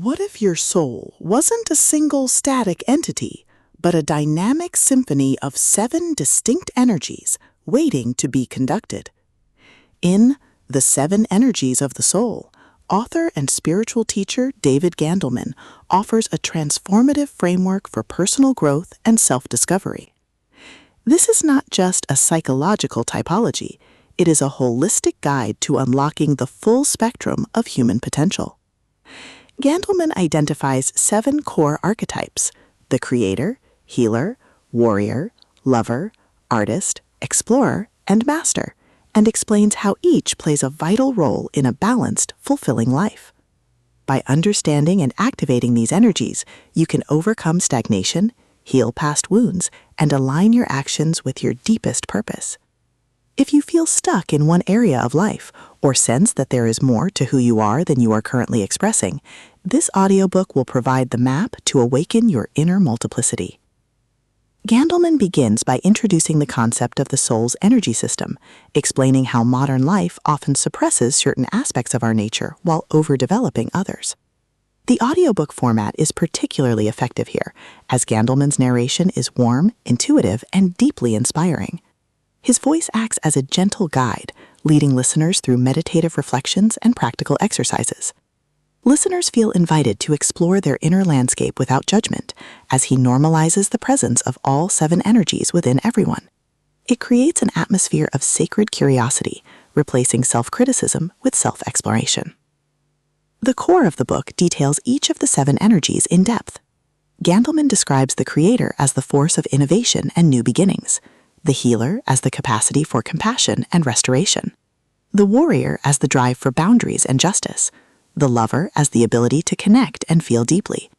What if your soul wasn't a single static entity, but a dynamic symphony of 7 distinct energies waiting to be conducted? In The 7 Energies of the Soul, author and spiritual teacher David Gandelman offers a transformative framework for personal growth and self-discovery. This is not just a psychological typology, it is a holistic guide to unlocking the full spectrum of human potential. Gandelman identifies 7 core archetypes: the creator, healer, warrior, lover, artist, explorer, and master, and explains how each plays a vital role in a balanced, fulfilling life. By understanding and activating these energies, you can overcome stagnation, heal past wounds, and align your actions with your deepest purpose. If you feel stuck in one area of life, or sense that there is more to who you are than you are currently expressing, this audiobook will provide the map to awaken your inner multiplicity. Gandelman begins by introducing the concept of the soul's energy system, explaining how modern life often suppresses certain aspects of our nature while overdeveloping others. The audiobook format is particularly effective here, as Gandelman's narration is warm, intuitive, and deeply inspiring. His voice acts as a gentle guide, leading listeners through meditative reflections and practical exercises. Listeners feel invited to explore their inner landscape without judgment, as he normalizes the presence of all 7 energies within everyone. It creates an atmosphere of sacred curiosity, replacing self-criticism with self-exploration. The core of the book details each of the 7 energies in depth. Gandelman describes the creator as the force of innovation and new beginnings, the healer as the capacity for compassion and restoration, the warrior as the drive for boundaries and justice, the lover as the ability to connect and feel deeply,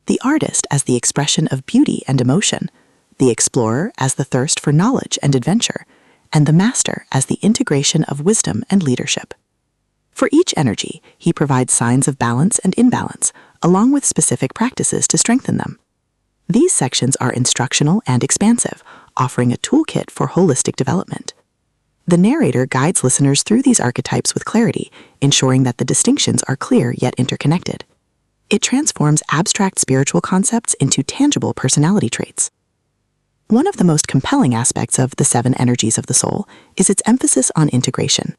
the artist as the expression of beauty and emotion, the explorer as the thirst for knowledge and adventure, and the master as the integration of wisdom and leadership. For each energy, he provides signs of balance and imbalance, along with specific practices to strengthen them. These sections are instructional and expansive, offering a toolkit for holistic development. The narrator guides listeners through these archetypes with clarity, ensuring that the distinctions are clear yet interconnected. It transforms abstract spiritual concepts into tangible personality traits. One of the most compelling aspects of the 7 Energies of the Soul is its emphasis on integration.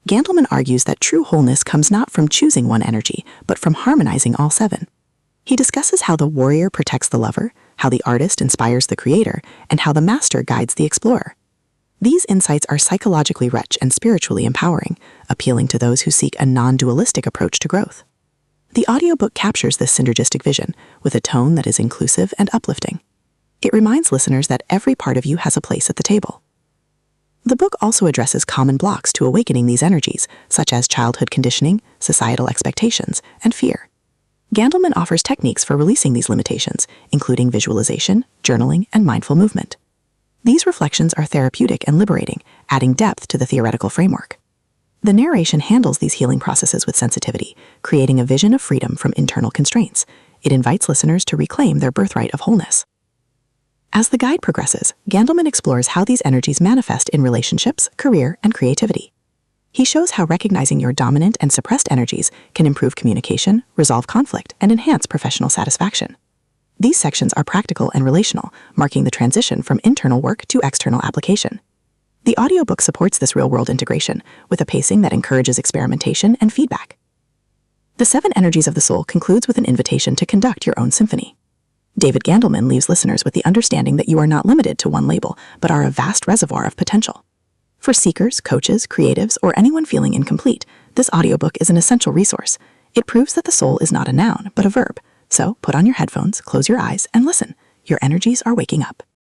Gandelman argues that true wholeness comes not from choosing one energy, but from harmonizing all 7. He discusses how the warrior protects the lover, how the artist inspires the creator, and how the master guides the explorer. These insights are psychologically rich and spiritually empowering, appealing to those who seek a non-dualistic approach to growth. The audiobook captures this synergistic vision with a tone that is inclusive and uplifting. It reminds listeners that every part of you has a place at the table. The book also addresses common blocks to awakening these energies, such as childhood conditioning, societal expectations, and fear. Gandelman offers techniques for releasing these limitations, including visualization, journaling, and mindful movement. These reflections are therapeutic and liberating, adding depth to the theoretical framework. The narration handles these healing processes with sensitivity, creating a vision of freedom from internal constraints. It invites listeners to reclaim their birthright of wholeness. As the guide progresses, Gandelman explores how these energies manifest in relationships, career, and creativity. He shows how recognizing your dominant and suppressed energies can improve communication, resolve conflict, and enhance professional satisfaction. These sections are practical and relational, marking the transition from internal work to external application. The audiobook supports this real-world integration with a pacing that encourages experimentation and feedback. The 7 Energies of the Soul concludes with an invitation to conduct your own symphony. David Gandelman leaves listeners with the understanding that you are not limited to one label, but are a vast reservoir of potential. For seekers, coaches, creatives, or anyone feeling incomplete, this audiobook is an essential resource. It proves that the soul is not a noun, but a verb. So put on your headphones, close your eyes, and listen. Your energies are waking up.